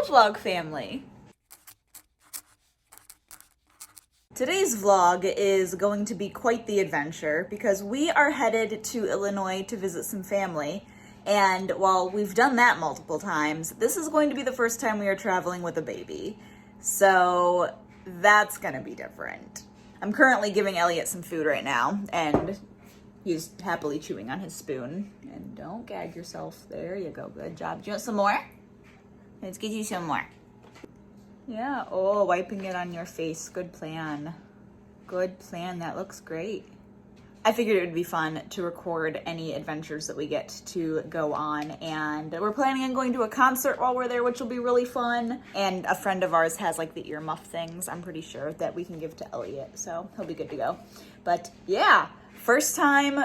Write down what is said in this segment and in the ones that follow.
vlog family. Today's vlog is going to be quite the adventure because we are headed to Illinois to visit some family. And while we've done that multiple times, this is going to be the first time we are traveling with a baby. So that's gonna be different. I'm currently giving Elliot some food right now and he's happily chewing on his spoon. And don't gag yourself. There you go, good job. Do you want some more? Let's get you some more. Yeah, oh, wiping it on your face. Good plan. Good plan, that looks great. I figured it would be fun to record any adventures that we get to go on, and we're planning on going to a concert while we're there, which will be really fun. And a friend of ours has like the earmuff things, I'm pretty sure, that we can give to Elliot, so he'll be good to go. But yeah, first time,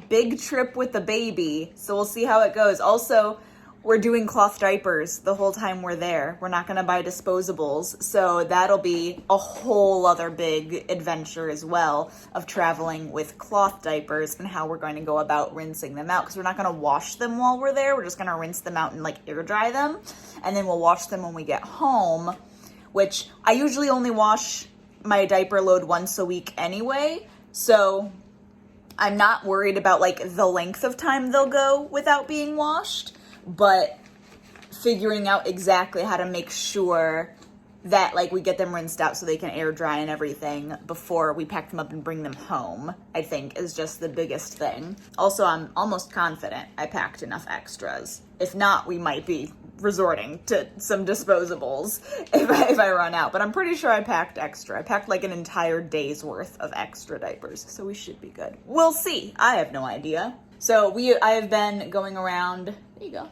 big trip with the baby, so we'll see how it goes. Also, we're doing cloth diapers the whole time we're there. We're not gonna buy disposables, so that'll be a whole other big adventure as well of traveling with cloth diapers and how we're going to go about rinsing them out, because we're not gonna wash them while we're there. We're just gonna rinse them out and like air dry them, and then we'll wash them when we get home, which I usually only wash my diaper load once a week anyway, so I'm not worried about like the length of time they'll go without being washed. But figuring out exactly how to make sure that like we get them rinsed out so they can air dry and everything before we pack them up and bring them home, I think is just the biggest thing. Also, I'm almost confident I packed enough extras. If not, we might be resorting to some disposables if I run out, but I'm pretty sure I packed extra. I packed like an entire day's worth of extra diapers, so we should be good. We'll see. I have no idea. So I have been going around, there you go,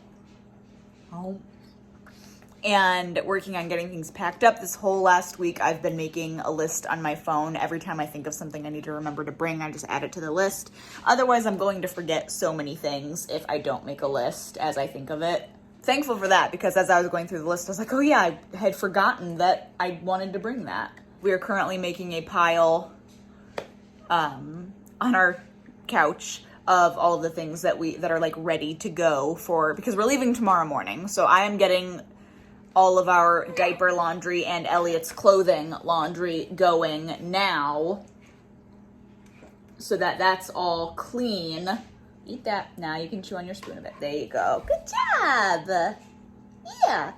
and working on getting things packed up. This whole last week, I've been making a list on my phone. Every time I think of something I need to remember to bring, I just add it to the list. Otherwise, I'm going to forget so many things if I don't make a list as I think of it. Thankful for that, because as I was going through the list, I was like, oh yeah, I had forgotten that I wanted to bring that. We are currently making a pile on our couch of all of the things that are like ready to go for, because we're leaving tomorrow morning. So I am getting all of our diaper laundry and Elliot's clothing laundry going now so that that's all clean. Eat that. Now you can chew on your spoon a bit. There you go. Good job. Yeah.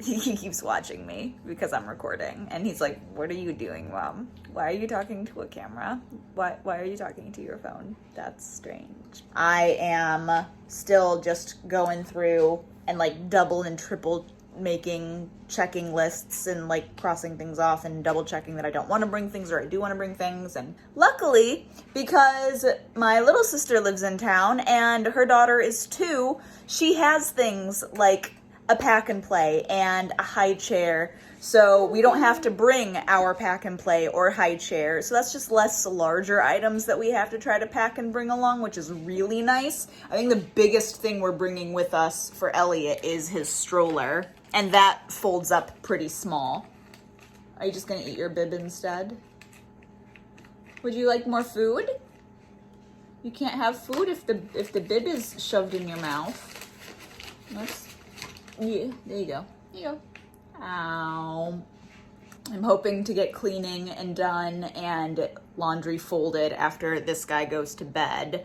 He keeps watching me because I'm recording, and he's like, what are you doing, Mom? Why are you talking to a camera? Why are you talking to your phone? That's strange. I am still just going through and like double and triple checking lists and like crossing things off and double checking that I don't want to bring things or I do want to bring things. And luckily, because my little sister lives in town and her daughter is 2, she has things like a pack and play and a high chair, so we don't have to bring our pack and play or high chair. So that's just less larger items that we have to try to pack and bring along, which is really nice. I think the biggest thing we're bringing with us for Elliot is his stroller, and that folds up pretty small. Are you just gonna eat your bib instead? Would you like more food? You can't have food if the bib is shoved in your mouth. Yeah, there you go. There you go. Ow. I'm hoping to get cleaning and done and laundry folded after this guy goes to bed.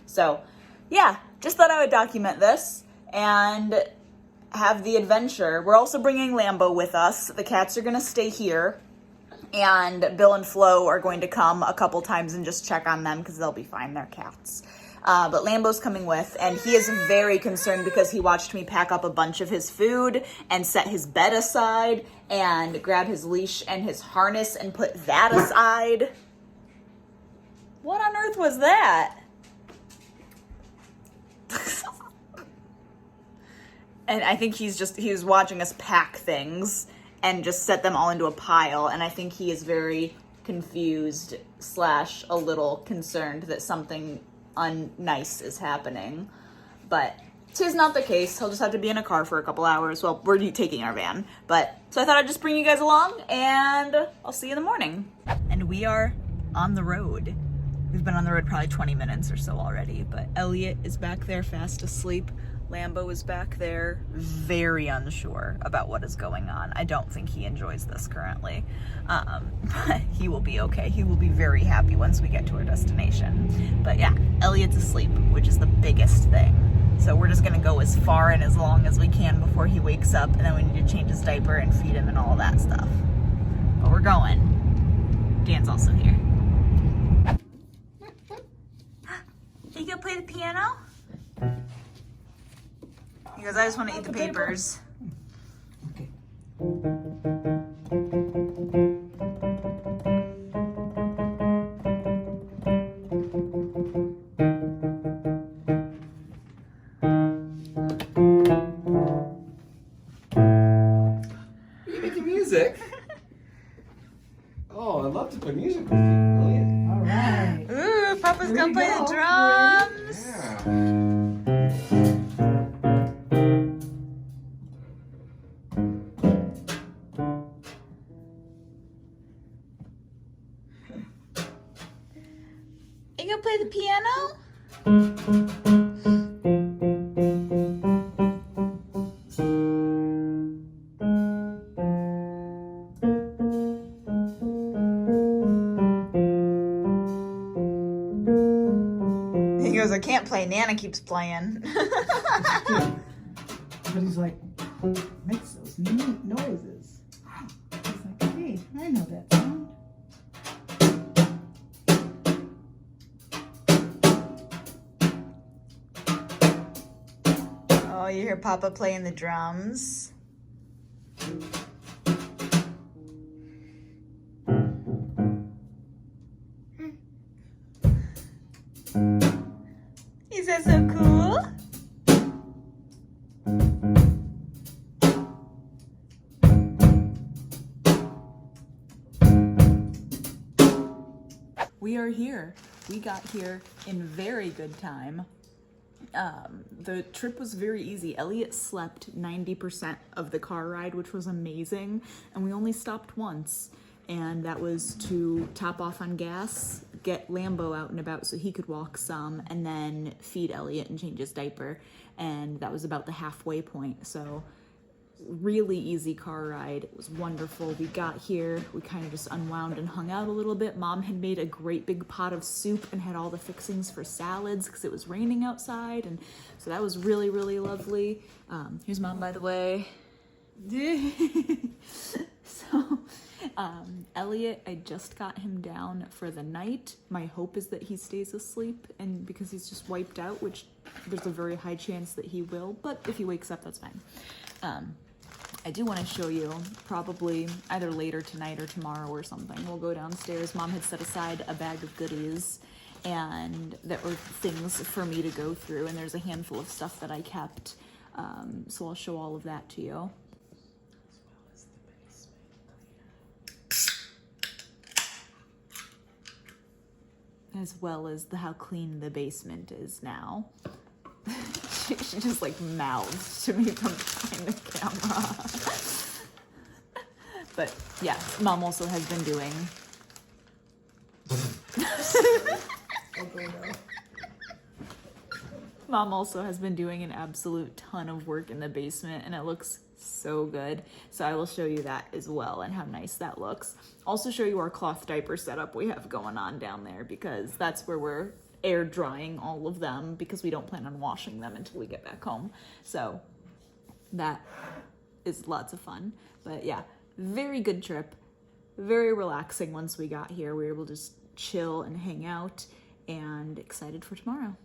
So, yeah, just thought I would document this and have the adventure. We're also bringing Lambeau with us. The cats are going to stay here, and Bill and Flo are going to come a couple times and just check on them because they'll be fine. They're cats. But Lambeau's coming with, and he is very concerned because he watched me pack up a bunch of his food and set his bed aside and grab his leash and his harness and put that aside. What on earth was that? And I think he was watching us pack things and just set them all into a pile, and I think he is very confused / a little concerned that something unnice is happening, but 'tis not the case. He'll just have to be in a car for a couple hours. Well, we're taking our van, but so I thought I'd just bring you guys along, and I'll see you in the morning. And we are on the road. We've been on the road probably 20 minutes or so already, but Elliot is back there fast asleep Lambeau is back there, very unsure about what is going on. I don't think he enjoys this currently, but he will be okay. He will be very happy once we get to our destination. But yeah, Elliot's asleep, which is the biggest thing. So we're just gonna go as far and as long as we can before he wakes up, and then we need to change his diaper and feed him and all that stuff. But we're going. Dan's also here. You gonna play the piano? He goes, I just want to eat the papers. Okay. You making music? Oh, I'd love to play music with you, Elliot. All right. Ooh, Papa's Here gonna we play go. the drums. Yeah. You gonna play the piano? He goes, I can't play. Nana keeps playing. But he's like, makes those neat noises. He's like, hey, I know that sound. Oh, you hear Papa playing the drums. Is that so cool? We are here. We got here in very good time. The trip was very easy. Elliot slept 90% of the car ride, which was amazing, and we only stopped once, and that was to top off on gas, get Lambeau out and about so he could walk some, and then feed Elliot and change his diaper, and that was about the halfway point. So really easy car ride. It was wonderful. We got here, we kind of just unwound and hung out a little bit. Mom had made a great big pot of soup and had all the fixings for salads because it was raining outside, and so that was really, really lovely. Here's Mom, by the way. So Elliot, I just got him down for the night. My hope is that he stays asleep, and because he's just wiped out, which there's a very high chance that he will, but if he wakes up, that's fine. I do want to show you, probably either later tonight or tomorrow or something. We'll go downstairs. Mom had set aside a bag of goodies, and that were things for me to go through, and there's a handful of stuff that I kept. So I'll show all of that to you. As well as how clean the basement is now. She just like mouths to me from behind the camera. But yeah, Mom also has been doing. Mom also has been doing an absolute ton of work in the basement, and it looks so good. So I will show you that as well and how nice that looks. Also show you our cloth diaper setup we have going on down there, because that's where we're air drying all of them, because we don't plan on washing them until we get back home. So that is lots of fun. But yeah, very good trip, very relaxing. Once we got here, we were able to just chill and hang out, and excited for tomorrow.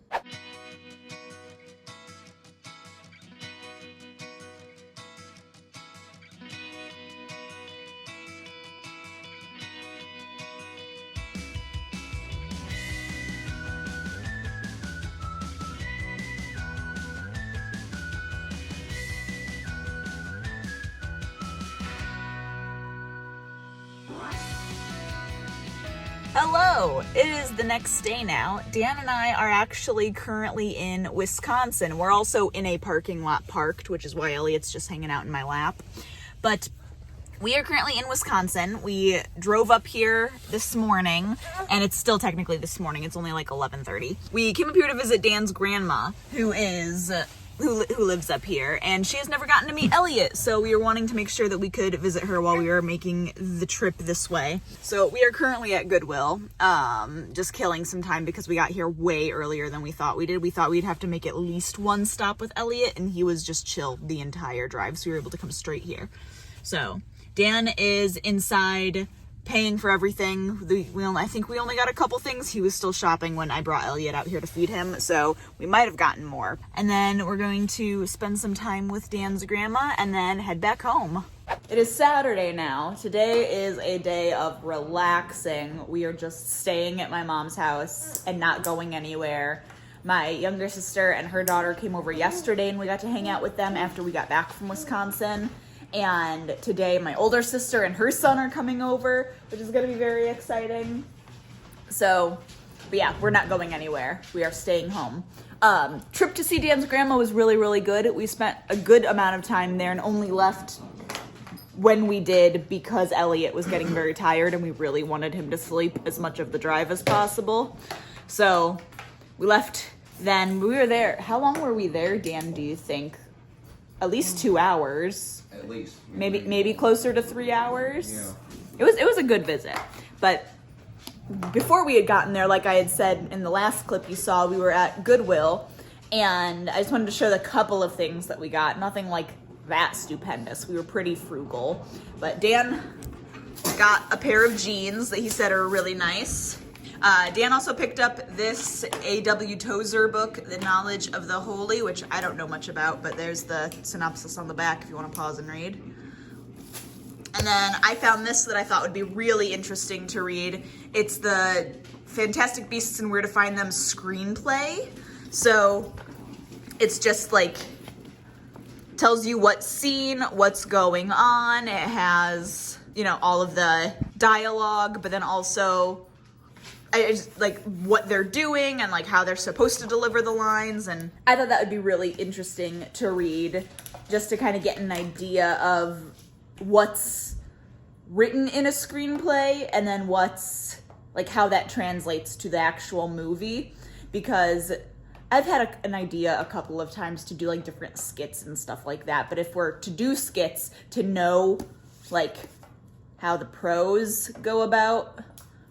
Hello, it is the next day now. Dan and I are actually currently in Wisconsin. We're also in a parking lot parked, which is why Elliot's just hanging out in my lap. But we are currently in Wisconsin. We drove up here this morning, and it's still technically this morning. It's only like 11:30. We came up here to visit Dan's grandma, who is who lives up here, and she has never gotten to meet Elliot, so we were wanting to make sure that we could visit her while we were making the trip this way. So we are currently at Goodwill, just killing some time because we got here way earlier than we thought we did. We thought we'd have to make at least one stop with Elliot, and he was just chill the entire drive, so we were able to come straight here. So Dan is inside paying for everything. I think we only got a couple things. He was still shopping when I brought Elliot out here to feed him, so we might have gotten more. And then we're going to spend some time with Dan's grandma and then head back home. It is Saturday now. Today is a day of relaxing. We are just staying at my mom's house and not going anywhere. My younger sister and her daughter came over yesterday and we got to hang out with them after we got back from Wisconsin. And today my older sister and her son are coming over, which is going to be very exciting. So, but yeah, we're not going anywhere. We are staying home. Trip to see Dan's grandma was really, really good. We spent a good amount of time there and only left when we did because Elliot was getting very tired and we really wanted him to sleep as much of the drive as possible. So we left then. We were there. How long were we there, Dan, do you think? At least 2 hours. At least. Maybe closer to 3 hours. Yeah. It was a good visit. But before we had gotten there, like I had said in the last clip you saw, we were at Goodwill, and I just wanted to show the couple of things that we got. Nothing like that stupendous. We were pretty frugal. But Dan got a pair of jeans that he said are really nice. Dan also picked up this A.W. Tozer book, The Knowledge of the Holy, which I don't know much about, but there's the synopsis on the back if you want to pause and read. And then I found this that I thought would be really interesting to read. It's the Fantastic Beasts and Where to Find Them screenplay. So it's just like, tells you what scene, what's going on. It has, you know, all of the dialogue, but then also like what they're doing and like how they're supposed to deliver the lines. And I thought that would be really interesting to read, just to kind of get an idea of what's written in a screenplay and then what's like how that translates to the actual movie. Because I've had an idea a couple of times to do like different skits and stuff like that, but if we're to do skits, to know like how the pros go about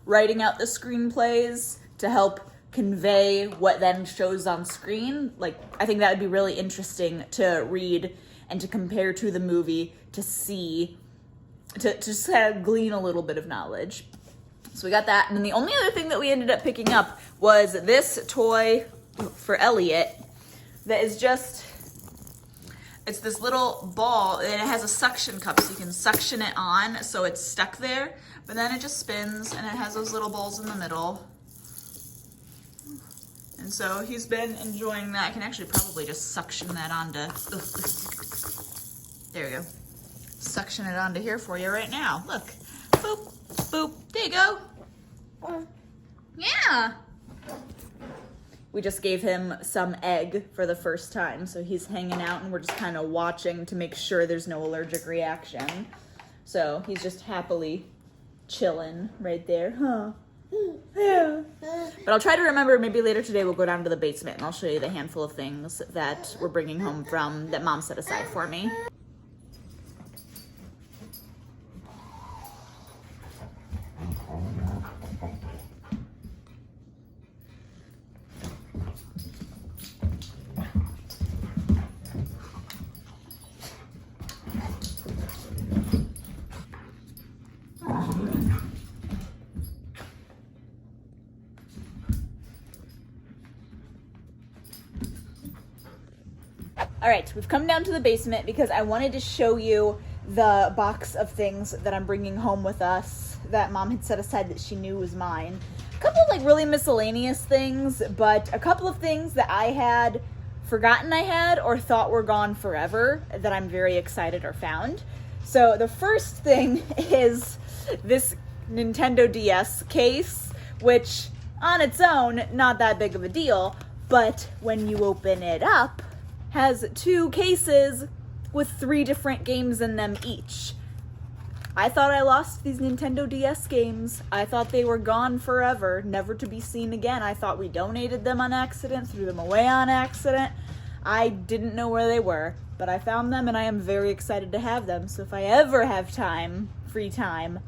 writing out the screenplays to help convey what then shows on screen, like I think that would be really interesting to read and to compare to the movie, to see, to just kind of glean a little bit of knowledge. So we got that, and then the only other thing that we ended up picking up was this toy for Elliot that is just, it's this little ball and it has a suction cup, so you can suction it on so it's stuck there, but then it just spins and it has those little balls in the middle. And so he's been enjoying that. I can actually probably just suction that onto, there we go. Suction it onto here for you right now. Look, boop, boop, there you go. Yeah. We just gave him some egg for the first time, so he's hanging out and we're just kind of watching to make sure there's no allergic reaction. So he's just happily chilling right there, huh? Yeah. But I'll try to remember, maybe later today we'll go down to the basement and I'll show you the handful of things that we're bringing home from, that Mom set aside for me. All right, we've come down to the basement because I wanted to show you the box of things that I'm bringing home with us that Mom had set aside that she knew was mine. A couple of like really miscellaneous things, but a couple of things that I had forgotten I had or thought were gone forever that I'm very excited are found. So the first thing is this Nintendo DS case, which on its own, not that big of a deal, but when you open it up, has 2 cases with 3 different games in them each. I thought I lost these Nintendo DS games. I thought they were gone forever, never to be seen again. I thought we donated them on accident, threw them away on accident. I didn't know where they were, but I found them and I am very excited to have them. So if I ever have time, free time,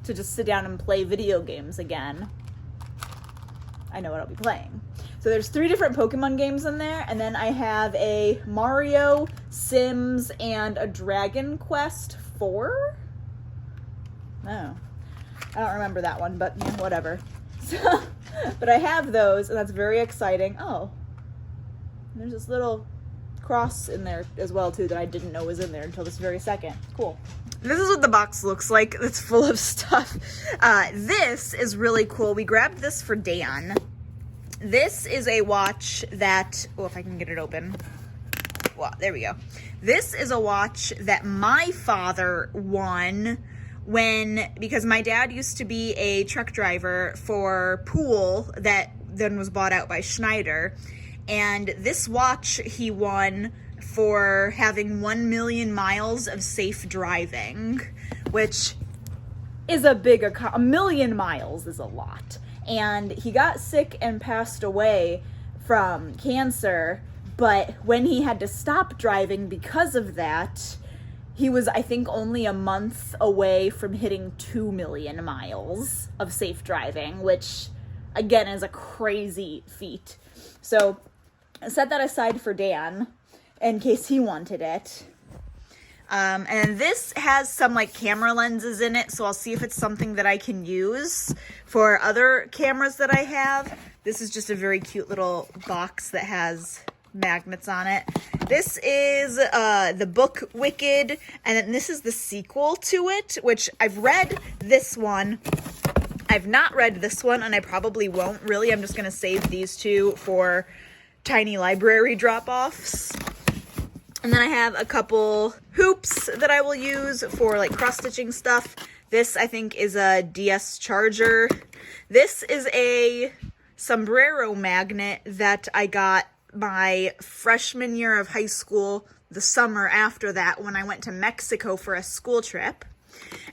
to just sit down and play video games again, I know what I'll be playing. So there's 3 different Pokemon games in there, and then I have a Mario, Sims, and a Dragon Quest 4? No. I don't remember that one, but yeah, whatever. So, but I have those, and that's very exciting. Oh, there's this little cross in there as well, too, that I didn't know was in there until this very second. Cool. This is what the box looks like. It's full of stuff. This is really cool. We grabbed this for Dan. This is a watch that, oh, if I can get it open. Well, there we go. This is a watch that my father won because my dad used to be a truck driver for Pool that then was bought out by Schneider. And this watch he won for having 1 million miles of safe driving, which is a 1 million miles is a lot. And he got sick and passed away from cancer, but when he had to stop driving because of that, he was, I think, only a month away from hitting 2 million miles of safe driving, which, again, is a crazy feat. So I set that aside for Dan in case he wanted it. And this has some like camera lenses in it, so I'll see if it's something that I can use for other cameras that I have. This is just a very cute little box that has magnets on it. This is the book Wicked, and then this is the sequel to it, which I've read this one. I've not read this one, and I probably won't really. I'm just going to save these 2 for tiny library drop-offs. And then I have a couple hoops that I will use for like cross-stitching stuff. This, I think, is a DS charger. This is a sombrero magnet that I got my freshman year of high school, the summer after that, when I went to Mexico for a school trip.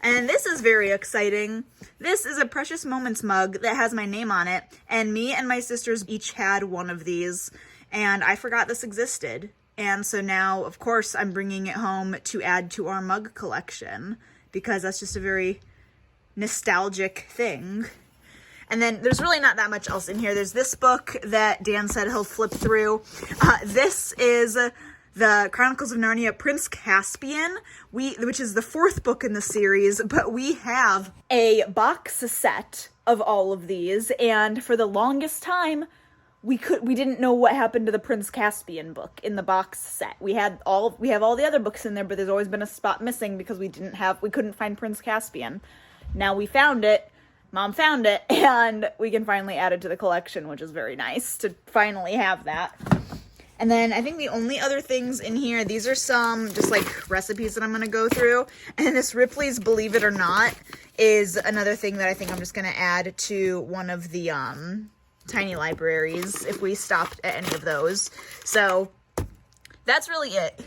And this is very exciting. This is a Precious Moments mug that has my name on it, and me and my sisters each had one of these, and I forgot this existed. And so now, of course, I'm bringing it home to add to our mug collection, because that's just a very nostalgic thing. And then there's really not that much else in here. There's this book that Dan said he'll flip through. This is the Chronicles of Narnia, Prince Caspian, which is the 4th book in the series, but we have a box set of all of these, and for the longest time, we didn't know what happened to the Prince Caspian book in the box set. We have all the other books in there, but there's always been a spot missing because we couldn't find Prince Caspian. Now we found it. Mom found it, and we can finally add it to the collection, which is very nice to finally have that. And then I think the only other things in here, these are some just like recipes that I'm going to go through. And this Ripley's Believe It or Not is another thing that I think I'm just going to add to one of the tiny libraries if we stopped at any of those. So that's really it.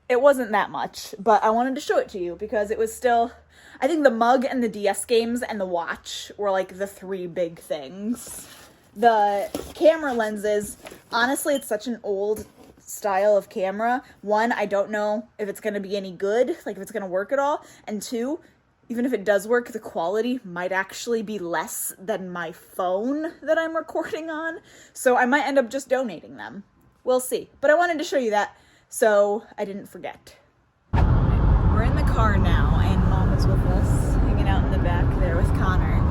It wasn't that much, but I wanted to show it to you because it was still, I think the mug and the DS games and the watch were like the 3 big things. The camera lenses, honestly, it's such an old style of camera. 1, I don't know if it's going to be any good, like if it's going to work at all. And 2, even if it does work, the quality might actually be less than my phone that I'm recording on. So I might end up just donating them. We'll see. But I wanted to show you that so I didn't forget. We're in the car now, and Mom is with us, hanging out in the back there with Connor,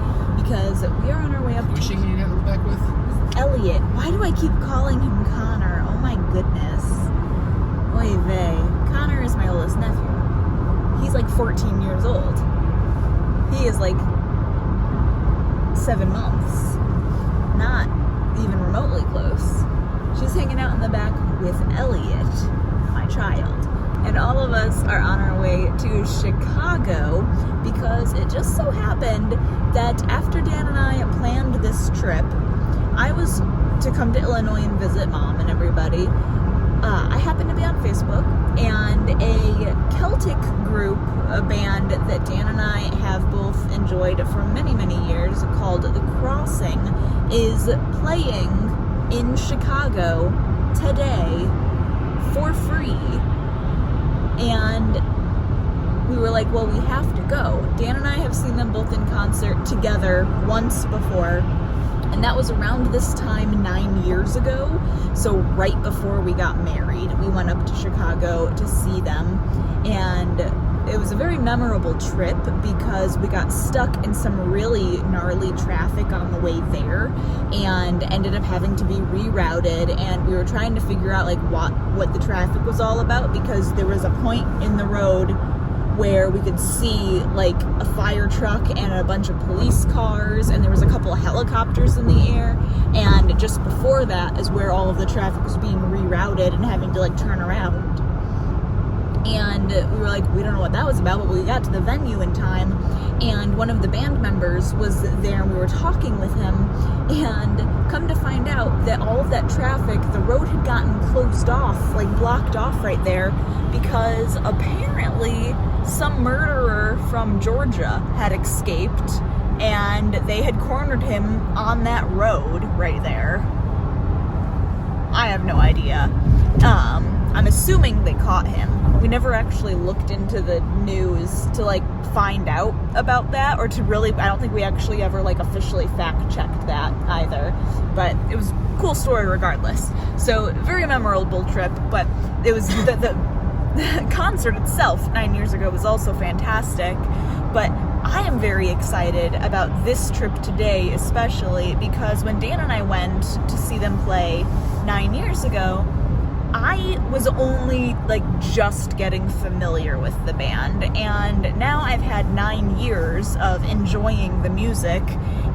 because we are on our way up Who's she hanging out in the back with? Elliot. Why do I keep calling him Connor? Oh my goodness. Oy vey. Connor is my oldest nephew. He's like 14 years old. He is like 7 months. Not even remotely close. She's hanging out in the back with Elliot, my child. And all of us are on our way to Chicago because it just so happened that after Dan and I planned this trip, I was to come to Illinois and visit Mom and everybody. I happened to be on Facebook, and a Celtic group, a band that Dan and I have both enjoyed for many, many years, called The Crossing, is playing in Chicago today for free. And we were like, well, we have to go. Dan and I have seen them both in concert together once before, and that was around this time 9 years ago. So right before we got married, we went up to Chicago to see them, and it was a very memorable trip because we got stuck in some really gnarly traffic on the way there and ended up having to be rerouted, and we were trying to figure out like what the traffic was all about, because there was a point in the road where we could see like a fire truck and a bunch of police cars, and there was a couple of helicopters in the air, and just before that is where all of the traffic was being rerouted and having to like turn around. And we were like, we don't know what that was about, but we got to the venue in time, and one of the band members was there, and we were talking with him, and come to find out that all of that traffic, the road had gotten closed off, like blocked off right there, because apparently some murderer from Georgia had escaped, and they had cornered him on that road right there. I have no idea. I'm assuming they caught him. We never actually looked into the news to like find out about that, or to really, I don't think we actually ever like officially fact checked that either, but it was a cool story regardless. So very memorable trip, but it was the concert itself 9 years ago was also fantastic. But I am very excited about this trip today, especially because when Dan and I went to see them play 9 years ago, I was only like just getting familiar with the band, and now I've had 9 years of enjoying the music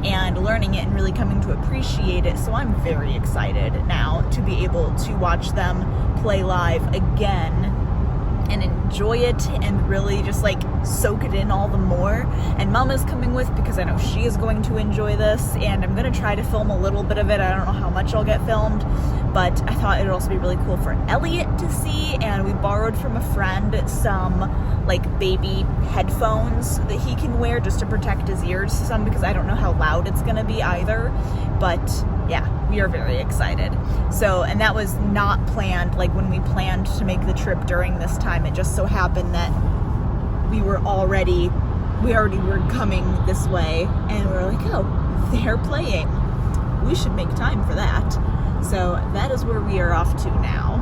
and learning it and really coming to appreciate it. So I'm very excited now to be able to watch them play live again and enjoy it and really just like soak it in all the more. And Mama's coming with because I know she is going to enjoy this, and I'm gonna try to film a little bit of it. I don't know how much I'll get filmed, but I thought it would also be really cool for Elliot to see, and we borrowed from a friend some like baby headphones that he can wear just to protect his ears some, because I don't know how loud it's gonna be either. But yeah, we are very excited. So, and that was not planned, like when we planned to make the trip during this time, it just so happened that we already were coming this way, and we were like, oh, they're playing. We should make time for that. So that is where we are off to now.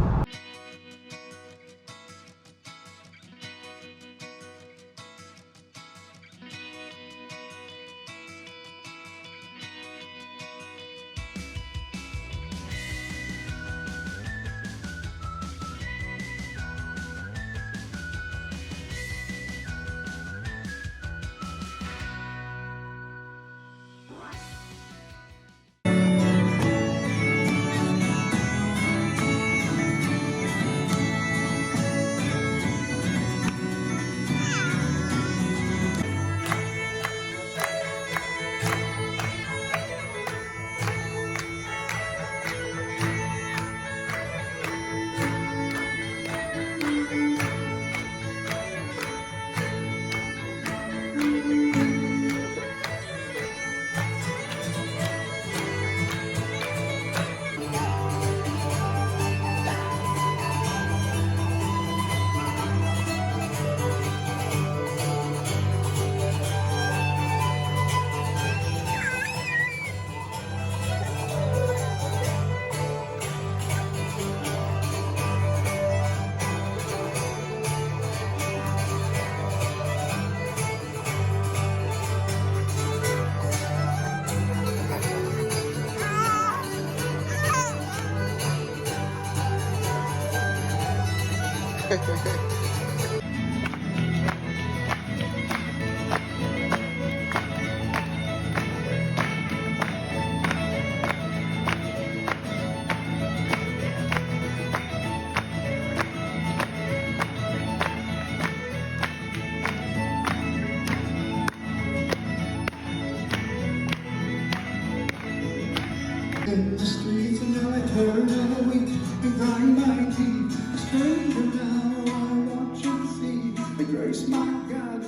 In the streets, and now I turn and I weep and grind my teeth. A stranger now, I watch and see the grace my God.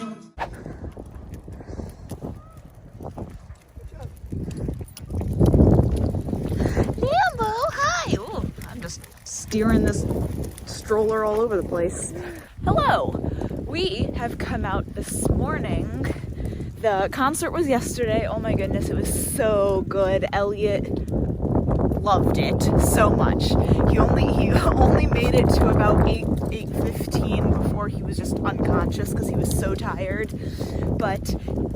Lambeau, hi! Ooh, I'm just steering this stroller all over the place. Hello! We have come out this morning. The concert was yesterday. Oh my goodness, it was so good. Elliot loved it so much. He only made it to about 8:15 before he was just unconscious because he was so tired. But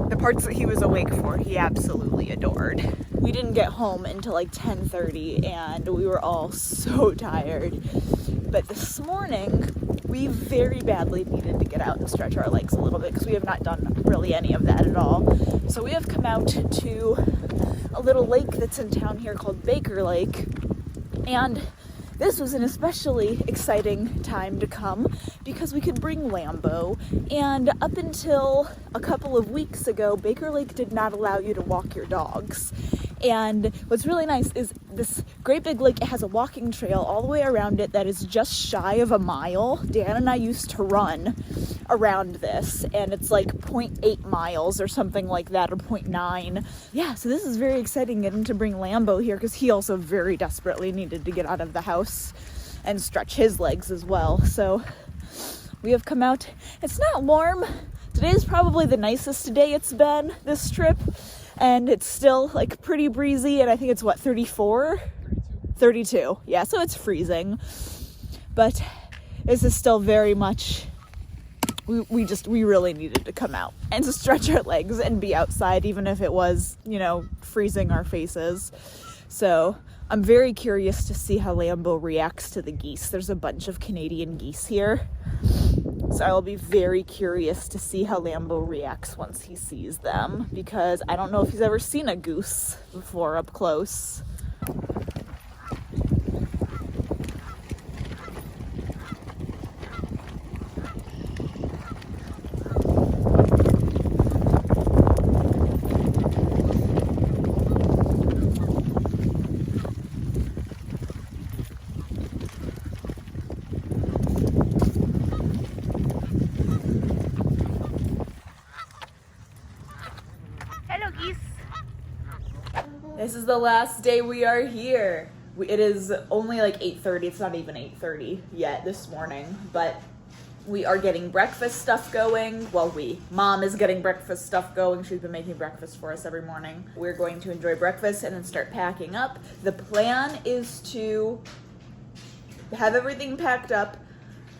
the parts that he was awake for, he absolutely adored. We didn't get home until like 10:30 and we were all so tired. But this morning, we very badly needed to get out and stretch our legs a little bit because we have not done really any of that at all. So we have come out to a little lake that's in town here called Baker Lake. And this was an especially exciting time to come because we could bring Lambeau. And up until a couple of weeks ago, Baker Lake did not allow you to walk your dogs. And what's really nice is this great big lake, it has a walking trail all the way around it that is just shy of a mile. Dan and I used to run around this, and it's like 0.8 miles or something like that, or 0.9. Yeah, so this is very exciting getting to bring Lambeau here because he also very desperately needed to get out of the house and stretch his legs as well. So we have come out. It's not warm. Today is probably the nicest day it's been this trip. And it's still like pretty breezy, and I think it's what, 34? 32. Yeah, so it's freezing. But this is still very much, we really needed to come out and to stretch our legs and be outside, even if it was, freezing our faces. So I'm very curious to see how Lambeau reacts to the geese. There's a bunch of Canadian geese here. So I will be very curious to see how Lambeau reacts once he sees them, because I don't know if he's ever seen a goose before up close. This is the last day we are here. It is only like 8:30. It's not even 8:30 yet this morning, but we are getting breakfast stuff going. Well, Mom is getting breakfast stuff going. She's been making breakfast for us every morning. We're going to enjoy breakfast and then start packing up. The plan is to have everything packed up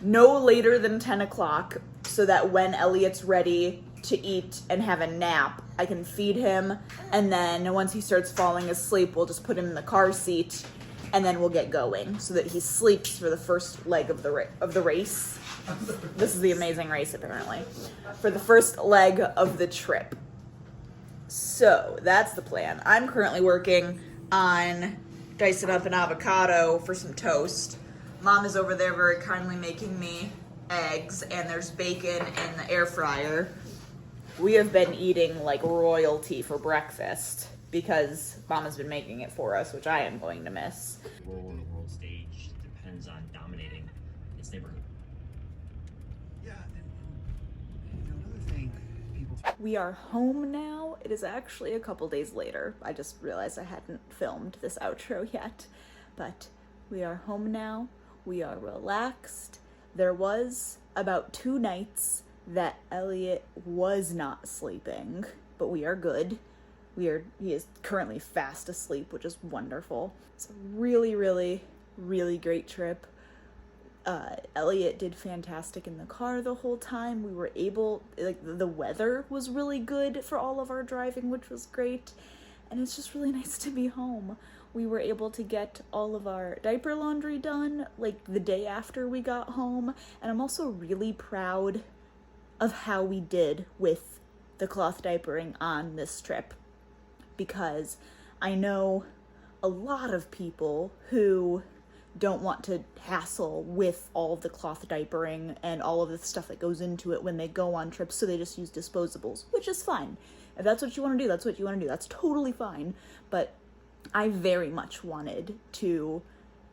no later than 10 o'clock so that when Elliot's ready to eat and have a nap, I can feed him, and then once he starts falling asleep, we'll just put him in the car seat, and then we'll get going so that he sleeps for the first leg of the race. This is the amazing race, apparently. For the first leg of the trip. So that's the plan. I'm currently working on dicing up an avocado for some toast. Mom is over there very kindly making me eggs, and there's bacon in the air fryer. We have been eating like royalty for breakfast because Mom has been making it for us, which I am going to miss. Role on the world stage depends on dominating its neighborhood. Yeah, and another thing, people. We are home now. It is actually a couple days later. I just realized I hadn't filmed this outro yet, but we are home now. We are relaxed. There was about 2 nights that Elliot was not sleeping, but we are good. He is currently fast asleep, which is wonderful. It's a really, really, really great trip. Elliot did fantastic in the car the whole time. We were able, the weather was really good for all of our driving, which was great. And it's just really nice to be home. We were able to get all of our diaper laundry done, like the day after we got home. And I'm also really proud of how we did with the cloth diapering on this trip, because I know a lot of people who don't want to hassle with all of the cloth diapering and all of the stuff that goes into it when they go on trips, so they just use disposables, which is fine. If that's what you want to do, that's what you want to do. That's totally fine. But I very much wanted to,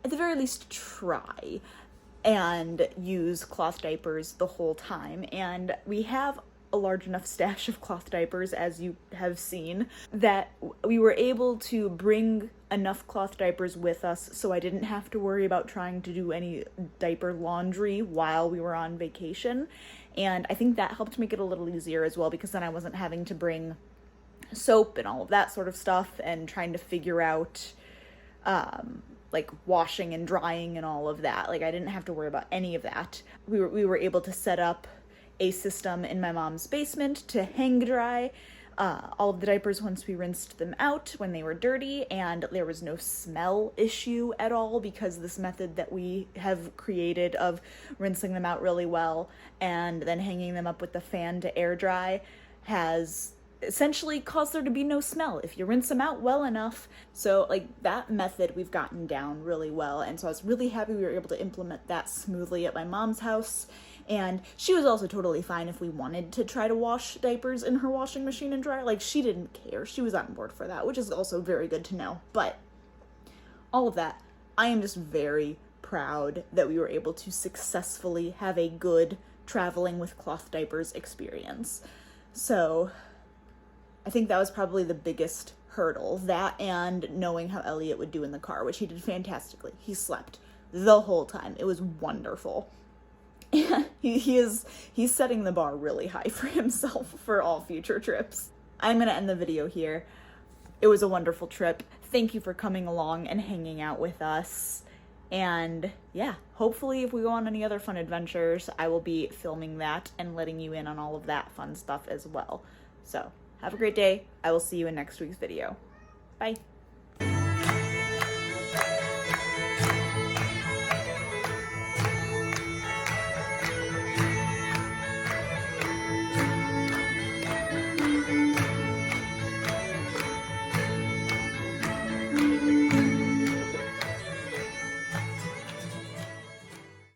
at the very least, try and use cloth diapers the whole time. And we have a large enough stash of cloth diapers, as you have seen, that we were able to bring enough cloth diapers with us so I didn't have to worry about trying to do any diaper laundry while we were on vacation. And I think that helped make it a little easier as well, because then I wasn't having to bring soap and all of that sort of stuff and trying to figure out like washing and drying and all of that. Like, I didn't have to worry about any of that. We were able to set up a system in my mom's basement to hang dry all of the diapers once we rinsed them out when they were dirty, and there was no smell issue at all, because this method that we have created of rinsing them out really well and then hanging them up with the fan to air dry has essentially caused there to be no smell if you rinse them out well enough. So like, that method we've gotten down really well, and so I was really happy we were able to implement that smoothly at my mom's house. And she was also totally fine if we wanted to try to wash diapers in her washing machine and dryer. Like, she didn't care. She was on board for that, which is also very good to know. But all of that, I am just very proud that we were able to successfully have a good traveling with cloth diapers experience. So I think that was probably the biggest hurdle, that and knowing how Elliot would do in the car, which he did fantastically. He slept the whole time. It was wonderful. And he's setting the bar really high for himself for all future trips. I'm gonna end the video here. It was a wonderful trip. Thank you for coming along and hanging out with us. And yeah, hopefully if we go on any other fun adventures, I will be filming that and letting you in on all of that fun stuff as well. So have a great day. I will see you in next week's video. Bye.